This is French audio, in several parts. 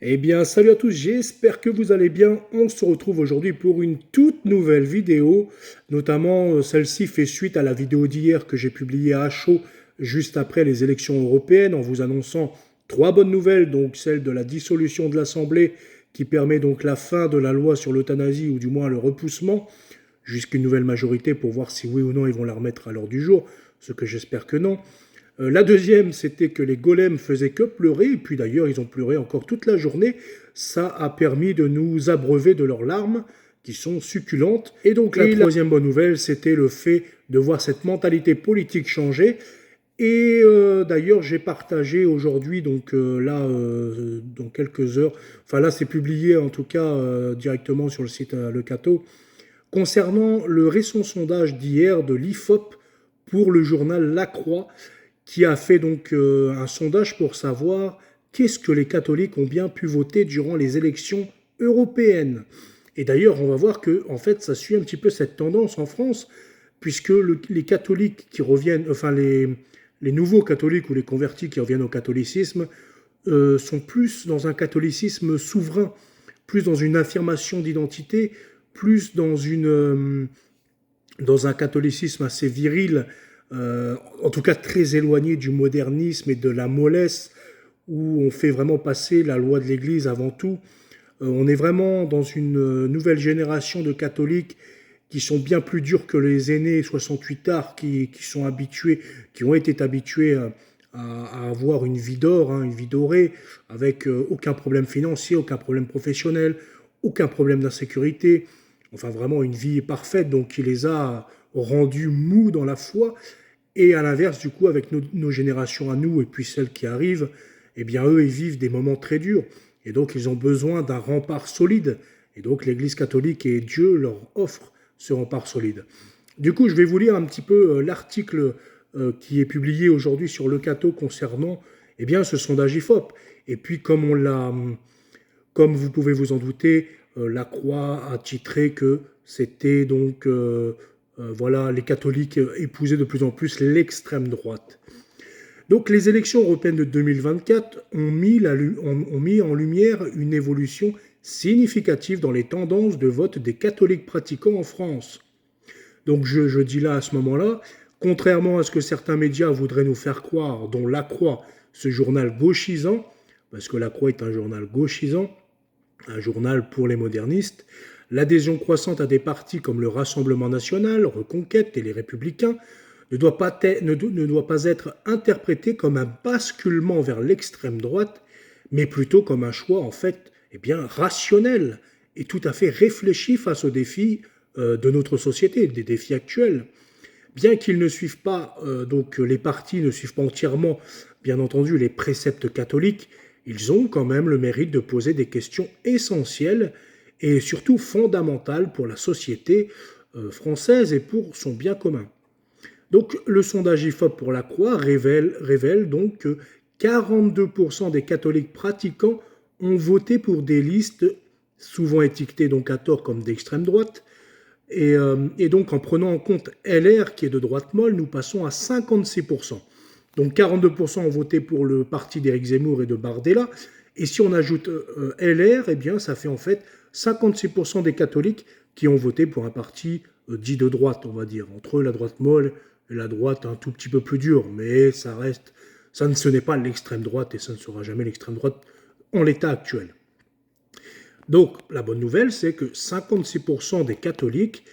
Eh bien, salut à tous, j'espère que vous allez bien. On se retrouve aujourd'hui pour une toute nouvelle vidéo, notamment celle-ci fait suite à la vidéo d'hier que j'ai publiée à chaud juste après les élections européennes en vous annonçant trois bonnes nouvelles, donc celle de la dissolution de l'Assemblée qui permet donc la fin de la loi sur l'euthanasie ou du moins le repoussement jusqu'à une nouvelle majorité pour voir si oui ou non ils vont la remettre à l'ordre du jour, ce que j'espère que non. La deuxième, c'était que les golems faisaient que pleurer, et puis d'ailleurs, ils ont pleuré encore toute la journée. Ça a permis de nous abreuver de leurs larmes, qui sont succulentes. Et donc la troisième bonne nouvelle, c'était le fait de voir cette mentalité politique changer. Et d'ailleurs, j'ai partagé aujourd'hui, donc dans quelques heures, enfin là, c'est publié en tout cas directement sur le site Le Cato, concernant le récent sondage d'hier de l'IFOP pour le journal La Croix, qui a fait donc un sondage pour savoir qu'est-ce que les catholiques ont bien pu voter durant les élections européennes. Et d'ailleurs, on va voir que en fait, ça suit un petit peu cette tendance en France, puisque les catholiques qui reviennent, enfin les nouveaux catholiques ou les convertis qui reviennent au catholicisme sont plus dans un catholicisme souverain, plus dans une affirmation d'identité, plus dans un catholicisme assez viril, en tout cas très éloigné du modernisme et de la mollesse, où on fait vraiment passer la loi de l'Église avant tout. On est vraiment dans une nouvelle génération de catholiques qui sont bien plus durs que les aînés 68 arts qui sont habitués, qui ont été habitués à avoir une vie d'or, hein, une vie dorée, avec aucun problème financier, aucun problème professionnel, aucun problème d'insécurité, enfin vraiment une vie parfaite, donc qui les a rendus mous dans la foi. Et à l'inverse, du coup, avec nos générations à nous et puis celles qui arrivent, eh bien eux, ils vivent des moments très durs. Et donc, ils ont besoin d'un rempart solide. Et donc, l'Église catholique et Dieu leur offrent ce rempart solide. Du coup, je vais vous lire un petit peu l'article qui est publié aujourd'hui sur Le Cato concernant eh bien, ce sondage IFOP. Et puis, comme vous pouvez vous en douter, La Croix a titré que c'était donc voilà, les catholiques épousaient de plus en plus l'extrême droite. Donc les élections européennes de 2024 ont mis en lumière une évolution significative dans les tendances de vote des catholiques pratiquants en France. Donc je dis là à ce moment-là, contrairement à ce que certains médias voudraient nous faire croire, dont La Croix, ce journal gauchisant, parce que La Croix est un journal gauchisant, un journal pour les modernistes, l'adhésion croissante à des partis comme le Rassemblement national, Reconquête et les Républicains ne doit pas être interprétée comme un basculement vers l'extrême droite, mais plutôt comme un choix en fait rationnel et tout à fait réfléchi face aux défis de notre société, des défis actuels. Bien qu'ils ne suivent pas, donc les partis ne suivent pas entièrement, bien entendu, les préceptes catholiques, ils ont quand même le mérite de poser des questions essentielles et surtout fondamentales pour la société française et pour son bien commun. Donc le sondage IFOP pour la Croix révèle donc que 42% des catholiques pratiquants ont voté pour des listes souvent étiquetées donc à tort comme d'extrême droite. Et donc en prenant en compte LR qui est de droite molle, nous passons à 56%. Donc 42% ont voté pour le parti d'Éric Zemmour et de Bardella. Et si on ajoute LR, eh bien ça fait en fait 56% des catholiques qui ont voté pour un parti dit de droite, on va dire, entre la droite molle et la droite un tout petit peu plus dure. Mais ça reste, ce n'est pas l'extrême droite et ça ne sera jamais l'extrême droite en l'état actuel. Donc la bonne nouvelle, c'est que 56% des catholiques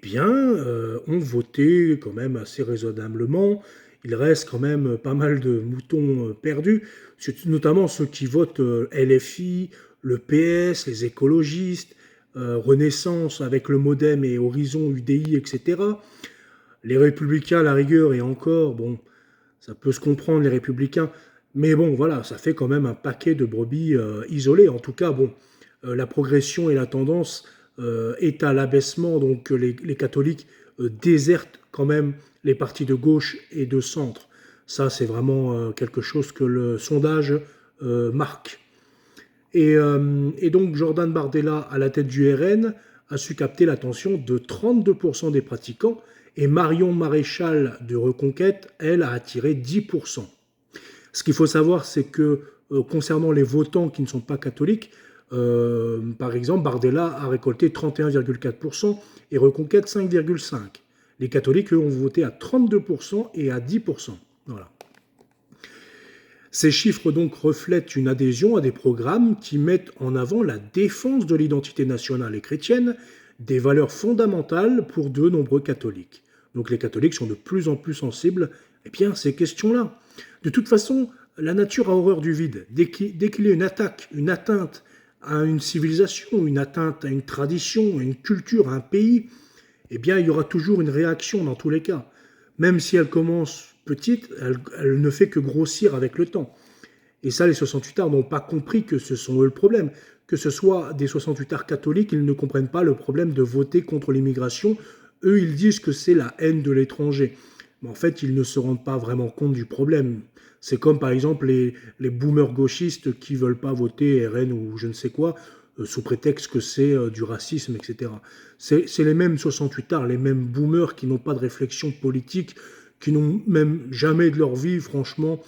ont voté quand même assez raisonnablement. Il reste quand même pas mal de moutons perdus, notamment ceux qui votent LFI, le PS, les écologistes, Renaissance avec le Modem et Horizon UDI, etc. Les Républicains, à la rigueur, et encore, bon, ça peut se comprendre, les Républicains, mais bon, voilà, ça fait quand même un paquet de brebis isolées. En tout cas, bon, la progression et la tendance est à l'abaissement, donc les catholiques désertent quand même les partis de gauche et de centre. Ça, c'est vraiment quelque chose que le sondage marque. Et donc Jordan Bardella, à la tête du RN, a su capter l'attention de 32% des pratiquants, et Marion Maréchal de Reconquête, elle, a attiré 10%. Ce qu'il faut savoir, c'est que concernant les votants qui ne sont pas catholiques, par exemple, Bardella a récolté 31,4% et Reconquête 5,5%. Les catholiques, eux, ont voté à 32% et à 10%. Voilà. Ces chiffres donc reflètent une adhésion à des programmes qui mettent en avant la défense de l'identité nationale et chrétienne, des valeurs fondamentales pour de nombreux catholiques. Donc les catholiques sont de plus en plus sensibles à ces questions-là. De toute façon, la nature a horreur du vide. Dès qu'il y a une attaque, une atteinte à une civilisation, une atteinte à une tradition, à une culture, à un pays, il y aura toujours une réaction dans tous les cas. Même si elle commence petite, elle ne fait que grossir avec le temps. Et ça, les 68ards n'ont pas compris que ce sont eux le problème. Que ce soit des 68ards catholiques, ils ne comprennent pas le problème de voter contre l'immigration. Eux, ils disent que c'est la haine de l'étranger. Mais en fait, ils ne se rendent pas vraiment compte du problème. C'est comme par exemple les boomers gauchistes qui ne veulent pas voter RN ou je ne sais quoi, sous prétexte que c'est du racisme, etc. C'est les mêmes 68ards, les mêmes boomers qui n'ont pas de réflexion politique, qui n'ont même jamais de leur vie, franchement,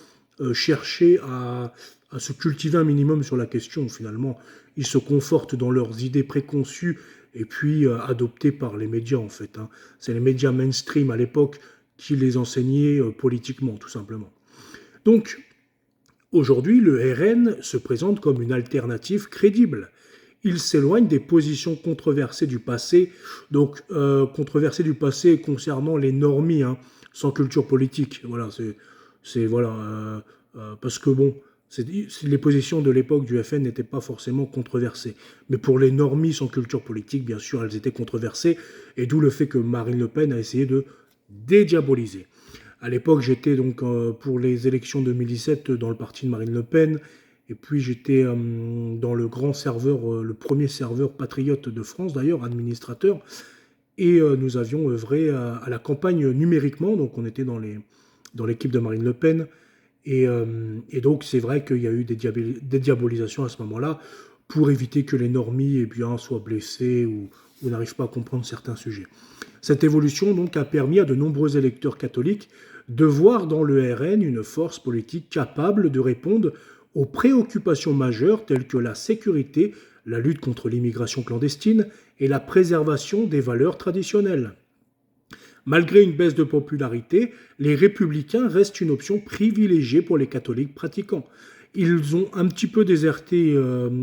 cherché à se cultiver un minimum sur la question. Finalement, ils se confortent dans leurs idées préconçues et puis adoptées par les médias, en fait. C'est les médias mainstream à l'époque qui les enseignaient politiquement, tout simplement. Donc, aujourd'hui, le RN se présente comme une alternative crédible. Il s'éloigne des positions controversées du passé, donc controversées du passé concernant les normies, sans culture politique. Voilà, parce que bon, les positions de l'époque du FN n'étaient pas forcément controversées. Mais pour les normies sans culture politique, bien sûr, elles étaient controversées, et d'où le fait que Marine Le Pen a essayé de dédiaboliser. À l'époque, j'étais donc pour les élections 2017 dans le parti de Marine Le Pen, et puis j'étais dans le grand serveur, le premier serveur patriote de France d'ailleurs, administrateur, et nous avions œuvré à la campagne numériquement, donc on était dans l'équipe de Marine Le Pen, et donc c'est vrai qu'il y a eu des diabolisations à ce moment-là, pour éviter que les normies soient blessés ou n'arrivent pas à comprendre certains sujets. Cette évolution donc a permis à de nombreux électeurs catholiques de voir dans le RN une force politique capable de répondre aux préoccupations majeures telles que la sécurité, la lutte contre l'immigration clandestine et la préservation des valeurs traditionnelles. Malgré une baisse de popularité, les républicains restent une option privilégiée pour les catholiques pratiquants. Ils ont un petit peu déserté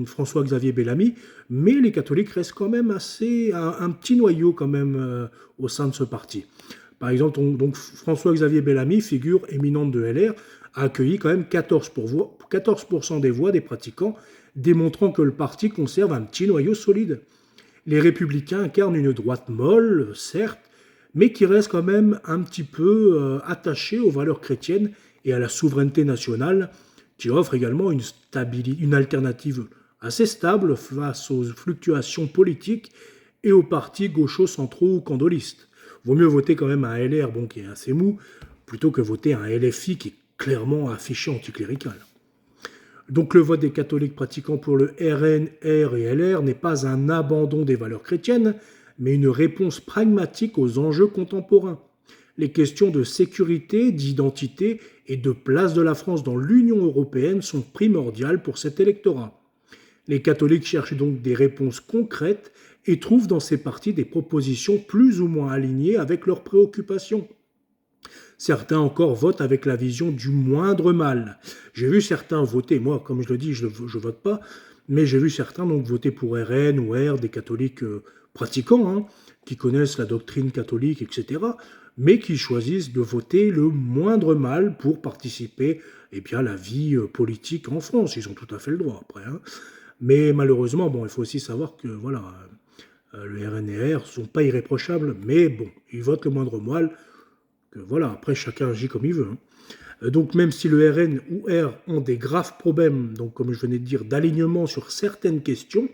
François-Xavier Bellamy, mais les catholiques restent quand même un petit noyau quand même au sein de ce parti. Par exemple, donc François-Xavier Bellamy, figure éminente de LR, a accueilli quand même 14% des voix des pratiquants, démontrant que le parti conserve un petit noyau solide. Les républicains incarnent une droite molle, certes, mais qui reste quand même un petit peu attachée aux valeurs chrétiennes et à la souveraineté nationale, qui offre également une alternative assez stable face aux fluctuations politiques et aux partis gauchos-centraux ou candolistes. Vaut mieux voter quand même un LR qui est assez mou, plutôt que voter un LFI qui est clairement affiché anticlérical. Donc le vote des catholiques pratiquants pour le RN, R et LR n'est pas un abandon des valeurs chrétiennes, mais une réponse pragmatique aux enjeux contemporains. Les questions de sécurité, d'identité et de place de la France dans l'Union européenne sont primordiales pour cet électorat. Les catholiques cherchent donc des réponses concrètes et trouvent dans ces partis des propositions plus ou moins alignées avec leurs préoccupations. Certains encore votent avec la vision du moindre mal. J'ai vu certains voter, moi comme je le dis, je vote pas, mais j'ai vu certains donc voter pour RN ou R, des catholiques pratiquants, qui connaissent la doctrine catholique, etc., mais qui choisissent de voter le moindre mal pour participer à la vie politique en France. Ils ont tout à fait le droit après. Mais malheureusement, il faut aussi savoir que le RN et R ne sont pas irréprochables, mais ils votent le moindre mal. Après chacun agit comme il veut. Donc même si le RN ou R ont des graves problèmes, donc comme je venais de dire, d'alignement sur certaines questions,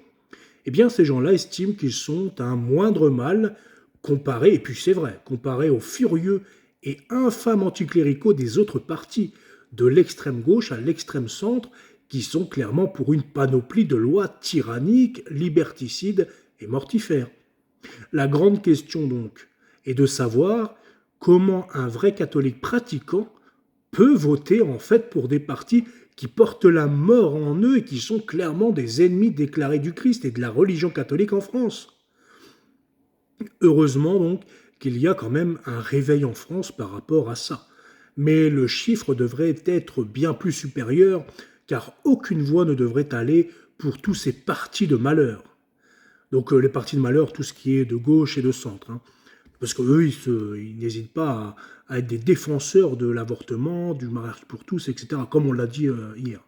ces gens-là estiment qu'ils sont un moindre mal comparé, et puis c'est vrai, comparé aux furieux et infâmes anticléricaux des autres partis, de l'extrême gauche à l'extrême centre, qui sont clairement pour une panoplie de lois tyranniques, liberticides et mortifères. La grande question donc est de savoir comment un vrai catholique pratiquant peut voter en fait pour des partis qui portent la mort en eux et qui sont clairement des ennemis déclarés du Christ et de la religion catholique en France. Heureusement donc qu'il y a quand même un réveil en France par rapport à ça. Mais le chiffre devrait être bien plus supérieur, car aucune voix ne devrait aller pour tous ces partis de malheur. Donc les partis de malheur, tout ce qui est de gauche et de centre. Parce qu'eux, ils n'hésitent pas à être des défenseurs de l'avortement, du mariage pour tous, etc., comme on l'a dit hier.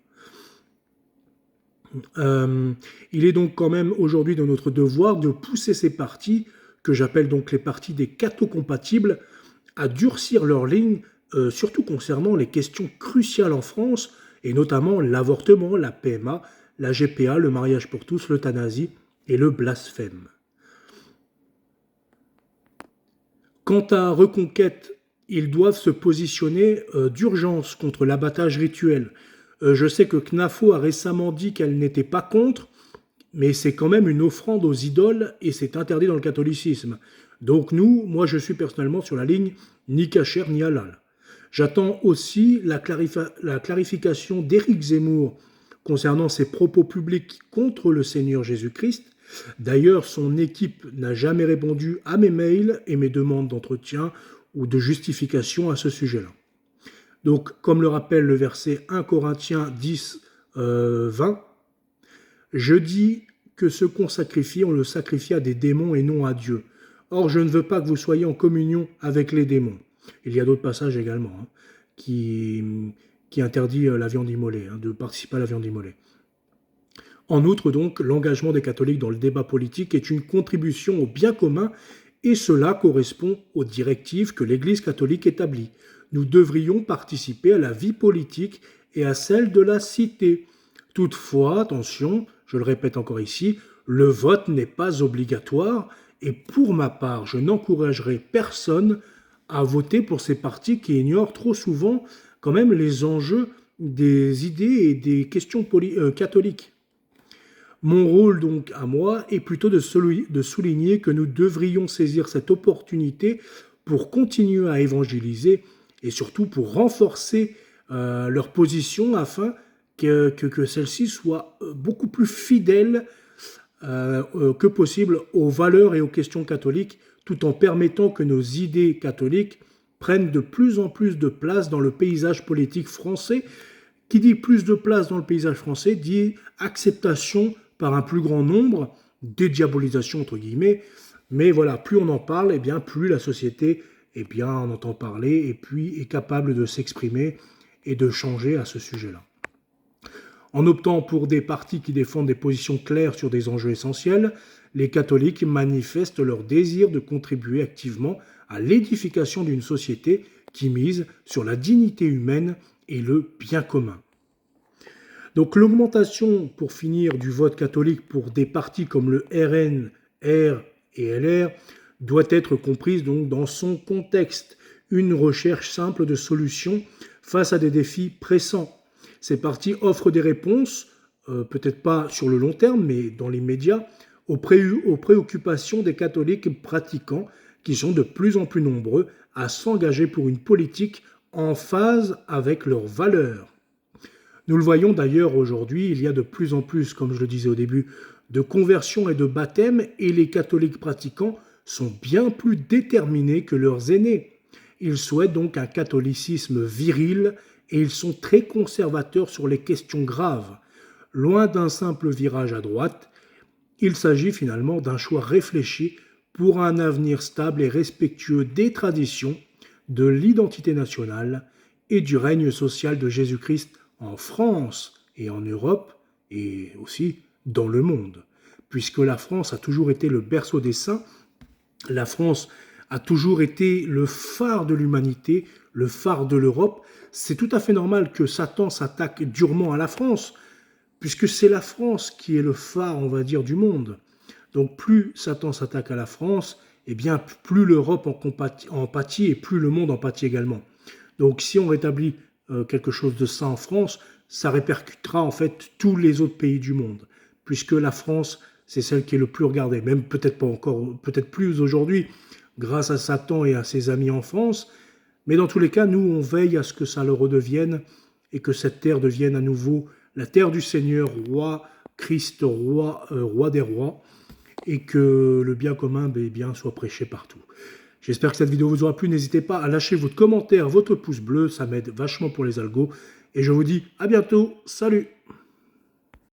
Il est donc quand même aujourd'hui de notre devoir de pousser ces partis, que j'appelle donc les partis des catho-compatibles, à durcir leur ligne, surtout concernant les questions cruciales en France, et notamment l'avortement, la PMA, la GPA, le mariage pour tous, l'euthanasie et le blasphème. Quant à Reconquête, ils doivent se positionner d'urgence contre l'abattage rituel. Je sais que CNAFO a récemment dit qu'elle n'était pas contre, mais c'est quand même une offrande aux idoles et c'est interdit dans le catholicisme. Donc moi je suis personnellement sur la ligne ni kasher ni halal. J'attends aussi la clarification d'Éric Zemmour concernant ses propos publics contre le Seigneur Jésus-Christ. D'ailleurs, son équipe n'a jamais répondu à mes mails et mes demandes d'entretien ou de justification à ce sujet-là. Donc, comme le rappelle le verset 1 Corinthiens 10, 20, je dis que ce qu'on sacrifie, on le sacrifie à des démons et non à Dieu. Or, je ne veux pas que vous soyez en communion avec les démons. Il y a d'autres passages également qui interdit la viande immolée, de participer à la viande immolée. En outre, donc, l'engagement des catholiques dans le débat politique est une contribution au bien commun et cela correspond aux directives que l'Église catholique établit. Nous devrions participer à la vie politique et à celle de la cité. Toutefois, attention, je le répète encore ici, le vote n'est pas obligatoire et pour ma part, je n'encouragerai personne à voter pour ces partis qui ignorent trop souvent quand même les enjeux des idées et des questions catholiques. Mon rôle donc à moi est plutôt de souligner que nous devrions saisir cette opportunité pour continuer à évangéliser et surtout pour renforcer leur position afin que celle-ci soit beaucoup plus fidèle que possible aux valeurs et aux questions catholiques, tout en permettant que nos idées catholiques prennent de plus en plus de place dans le paysage politique français. Qui dit plus de place dans le paysage français dit acceptation par un plus grand nombre, dédiabolisation entre guillemets, mais voilà, plus on en parle, et bien plus la société en entend parler et puis est capable de s'exprimer et de changer à ce sujet-là. En optant pour des partis qui défendent des positions claires sur des enjeux essentiels, les catholiques manifestent leur désir de contribuer activement à l'édification d'une société qui mise sur la dignité humaine et le bien commun. Donc l'augmentation, pour finir, du vote catholique pour des partis comme le RN, R et LR doit être comprise donc dans son contexte, une recherche simple de solutions face à des défis pressants. Ces partis offrent des réponses, peut-être pas sur le long terme, mais dans l'immédiat, aux préoccupations des catholiques pratiquants qui sont de plus en plus nombreux à s'engager pour une politique en phase avec leurs valeurs. Nous le voyons d'ailleurs aujourd'hui, il y a de plus en plus, comme je le disais au début, de conversions et de baptêmes et les catholiques pratiquants sont bien plus déterminés que leurs aînés. Ils souhaitent donc un catholicisme viril et ils sont très conservateurs sur les questions graves. Loin d'un simple virage à droite, il s'agit finalement d'un choix réfléchi pour un avenir stable et respectueux des traditions, de l'identité nationale et du règne social de Jésus-Christ en France et en Europe et aussi dans le monde. Puisque la France a toujours été le berceau des saints, la France a toujours été le phare de l'humanité, le phare de l'Europe, c'est tout à fait normal que Satan s'attaque durement à la France, puisque c'est la France qui est le phare, on va dire, du monde. Donc plus Satan s'attaque à la France, eh bien plus l'Europe en pâtit et plus le monde en pâtit également. Donc si on rétablit quelque chose de ça en France, ça répercutera en fait tous les autres pays du monde, puisque la France, c'est celle qui est le plus regardée, même peut-être pas encore, peut-être plus aujourd'hui, grâce à Satan et à ses amis en France, Mais dans tous les cas, nous, on veille à ce que ça le redevienne et que cette terre devienne à nouveau la terre du Seigneur, roi, Christ, roi des rois, et que le bien commun bien, soit prêché partout. J'espère que cette vidéo vous aura plu. N'hésitez pas à lâcher votre commentaire, votre pouce bleu, ça m'aide vachement pour les algos. Et je vous dis à bientôt. Salut!